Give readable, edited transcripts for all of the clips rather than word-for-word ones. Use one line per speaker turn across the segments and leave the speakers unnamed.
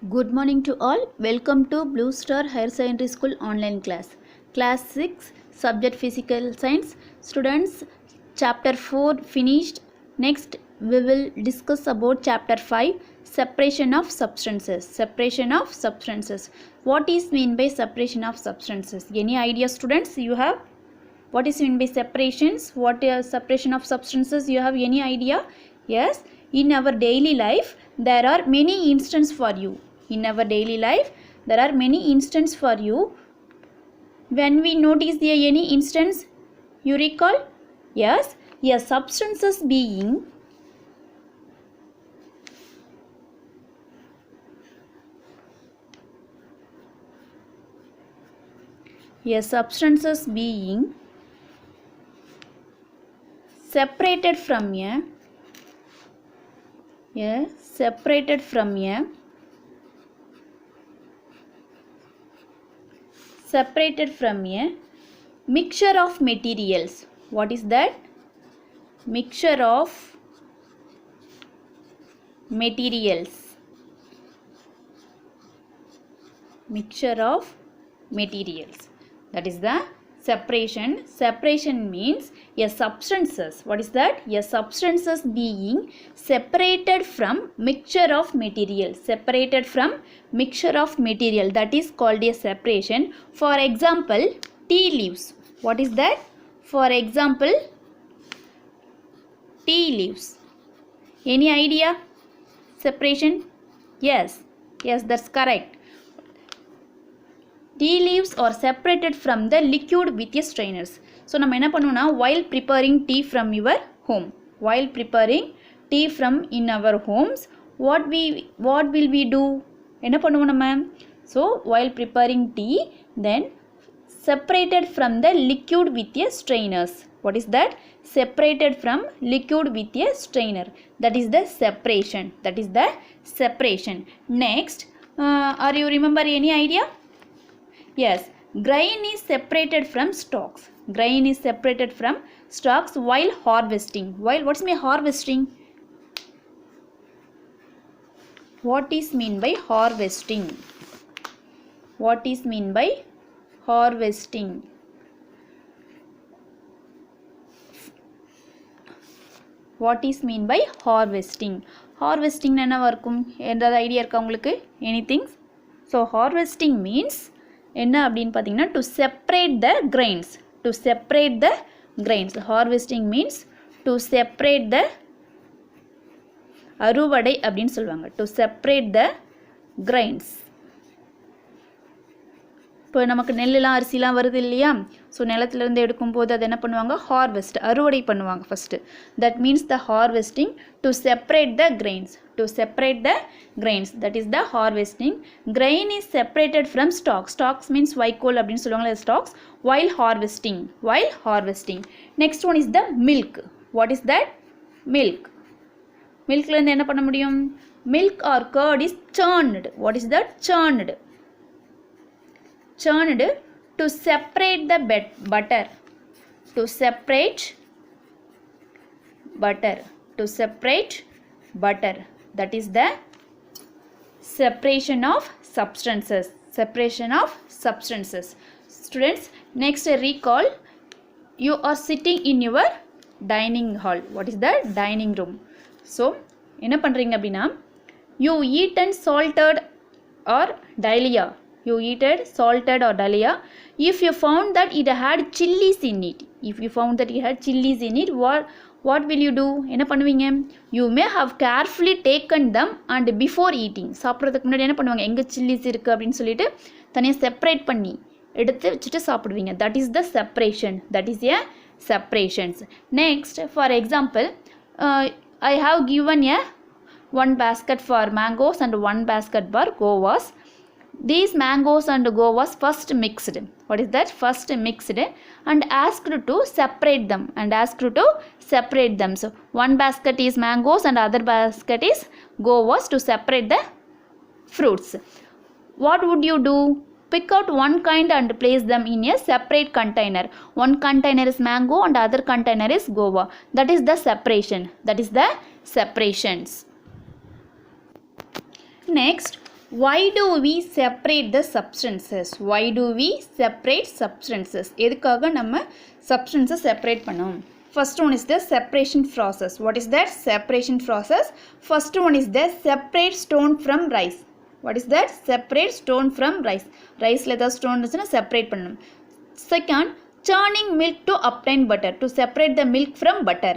Good morning to all. Welcome to Blue Star Higher Secondary School online class. Class 6, Subject Physical Science. Students, Chapter 4 finished. Next, we will discuss about Chapter 5, Separation of Substances. Separation of Substances. What is mean by separation of substances? Any idea, students, you have? What is mean by separations? What is separation of substances? You have any idea? Yes, in our daily life, there are many instances for you. In our daily life, there are many instances for you. When we notice there any instance, you recall? Yes, a substances being separated from a mixture of materials. What is that? Mixture of materials. Mixture of materials. That is the separation. Separation means a substances. What is that? A substances being separated from mixture of material. Separated from mixture of material. That is called a separation. For example, tea leaves. What is that? For example, tea leaves. Any idea? Separation? Yes. Yes, that's correct. Tea leaves are separated from the liquid with a strainers. So, நம்ம என்ன பண்ணுவோம்னா while preparing tea from your home. While preparing tea from in our homes, what will we do? என்ன பண்ணுவோம் நம்ம? So, while preparing tea, then separated from the liquid with a strainers. What is that? Separated from liquid with a strainer. That is the separation. That is the separation. Next, are you remember any idea? Yes, grain is separated from stalks. Grain is separated from stalks while harvesting. While what's mean harvesting? What is mean by harvesting? What is mean by harvesting? What is mean by harvesting? Harvesting என்னவா இருக்கும்? ஏதாவது idea இருக்கா உங்களுக்கு? Anything? So harvesting means என்ன அப்படின்னு பார்த்தீங்கன்னா to separate the grains. To separate the grains. Harvesting means to separate the அறுவடை அப்படின்னு சொல்லுவாங்க. To separate the grains. இப்போ நமக்கு நெல்லுலாம் அரிசிலாம் வருது இல்லையா? ஸோ நிலத்துலேருந்து எடுக்கும்போது அதை என்ன பண்ணுவாங்க? ஹார்வெஸ்ட் அறுவடை பண்ணுவாங்க first. That means the harvesting to separate the grains. To separate the grains. That is the harvesting. Grain is separated from stalks. Stalks means வைக்கோல் அப்படின்னு சொல்லுவாங்களே stalks. While harvesting. While harvesting. Next one is the milk. What is that? Milk. மில்க்லேருந்து என்ன பண்ண முடியும்? Milk or curd is churned. What is that? churned. Churned to separate the butter. To separate butter. To separate butter. That is the separation of substances. Separation of substances. Students, next recall. You are sitting in your dining hall. What is the dining room? So, என்ன பண்றீங்க அப்படின்னா you eaten salted or dahlia. You eaten salted or dahlia. If you found that it had chilies in it. If you found that it had chilies in it, what will you do? என்ன பண்ணுவீங்க? You may have carefully taken them and before eating. சாப்பிட்றதுக்கு முன்னாடி என்ன பண்ணுவாங்க? எங்கே chillies இருக்குது அப்படின்னு சொல்லிட்டு தனியாக செப்பரேட் பண்ணி எடுத்து வச்சுட்டு சாப்பிடுவீங்க. That is the separation. That is a separations. Next, for example, I have given one basket for mangoes and one basket for guavas. These mangoes and guavas first mixed. What is that? First mixed and asked to separate them. And asked to separate them. So one basket is mangoes and other basket is guavas to separate the fruits. What would you do? Pick out one kind and place them in a separate container. One container is mango and other container is guava. That is the separation. That is the separations. Next, why do we separate the substances? Why do we separate substances? எதுக்காக நம்ம substances separate பண்ணோம்? First one is the separation process. What is that separation process? First one is the separate stone from rice. What is that? Separate stone from rice. Rice la the stone irundhuchna separate பண்ணனும். Second, churning milk to obtain butter, to separate the milk from butter.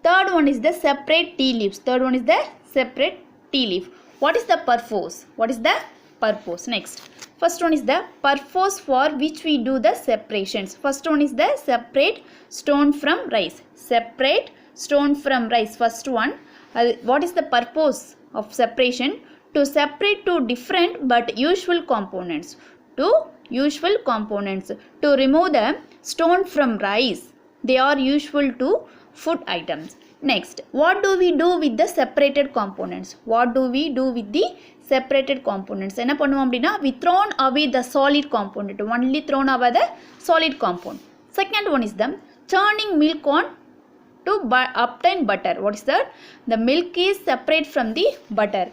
Third one is the separate tea leaves. Third one is the separate tea leaf. What is the purpose? What is the purpose? Next, first one is the purpose for which we do the separations. First one is the separate stone from rice. Separate stone from rice. First one, what is the purpose of separation? To separate two different but usual components. Two usual components. To remove the stone from rice. They are usual to food items. Next, what do we do with the separated components? What do we do with the separated components? என்ன பண்ணுவோம் அப்படின்னா, we thrown away the solid component. Only thrown away the solid component. Second one is the churning milk on to obtain butter. What is that? The milk is separate from the butter.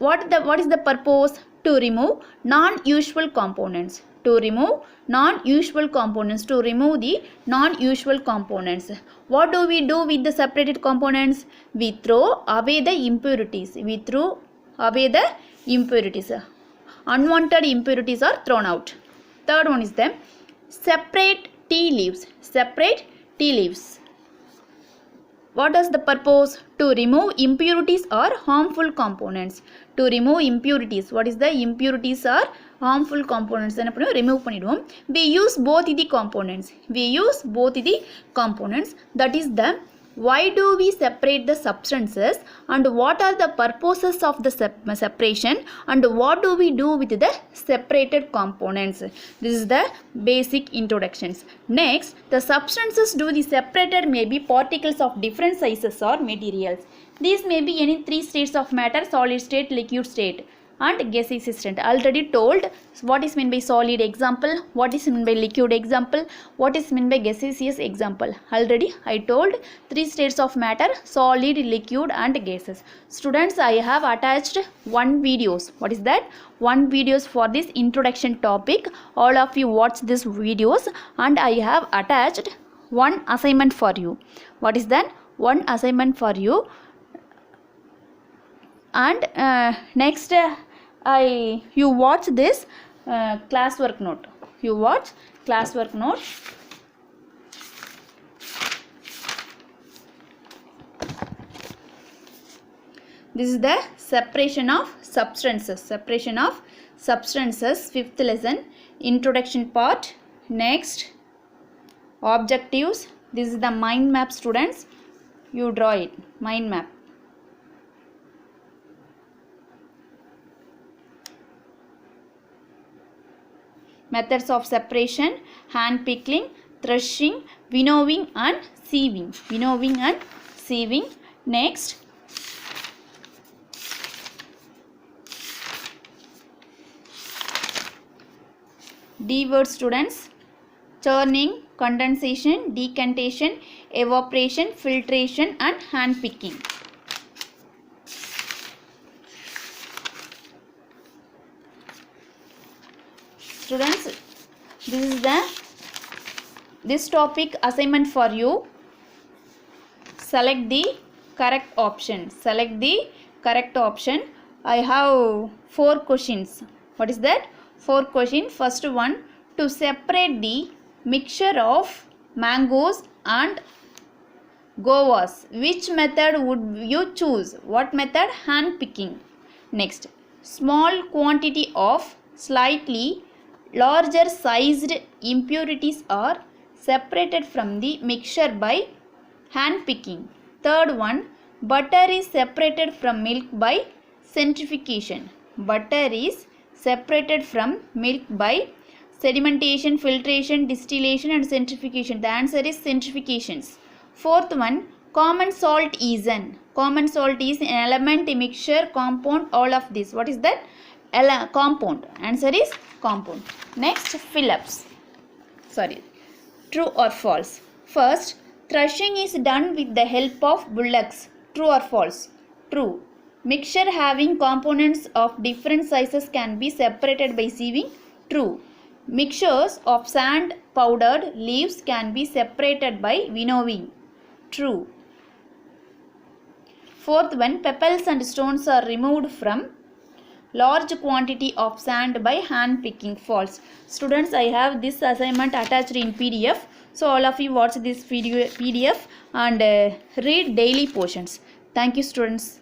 What is the purpose? To remove non-usual components. To remove non-usual components. To remove the non-usual components. What do we do with the separated components? We throw away the impurities. We throw away the impurities. Unwanted impurities are thrown out. Third one is the separate tea leaves. Separate tea leaves. What is the purpose? To remove impurities or harmful components. To remove impurities. What is the impurities or harmful components? என்ன பண்ணுவோம்? Remove பண்ணிடுவோம். We use both the components. We use both the components. That is the why do we separate the substances and what are the purposes of the separation and what do we do with the separated components. This is the basic introductions. Next, the substances to be separated may be particles of different sizes or materials. These may be any three states of matter: solid state, liquid state and gaseous state. Already told what is meant by solid example, what is meant by liquid example, what is meant by gaseous example. Already I told three states of matter: solid, liquid and gases. Students, I have attached one videos. What is that? One videos for this introduction topic. All of you watch this videos and I have attached one assignment for you. What is that? One assignment for you. And next you watch this classwork note. You watch classwork note. This is the separation of substances. Separation of substances, fifth lesson, introduction part. Next, objectives. This is the mind map, students. You draw it. Mind map. Methods of separation: hand picking, threshing, winnowing and sieving. Winnowing and sieving. Next, D word, students: churning, condensation, decantation, evaporation, filtration and hand picking. Students, this is this topic assignment for you. Select the correct option. Select the correct option. I have 4 questions. What is that? 4 questions. First one, to separate the mixture of mangoes and guavas, which method would you choose? What method? Hand picking. Next, small quantity of slightly larger sized impurities are separated from the mixture by hand picking. Third one, butter is separated from milk by centrifugation. Butter is separated from milk by sedimentation, filtration, distillation and centrifugation. The answer is centrifugations. Fourth one, common salt is an. Common salt is an element, a mixture, compound, all of this. What is that? Compound. Answer is compound. Next, Phillips. Sorry. True or false? First, threshing is done with the help of bullocks. True or false? True. Mixture having components of different sizes can be separated by sieving. True. Mixtures of sand powdered leaves can be separated by winnowing. True. Fourth one, pebbles and stones are removed from large quantity of sand by hand picking. False. Students, I have this assignment attached in PDF. So all of you watch this video PDF and read daily portions. Thank you, students.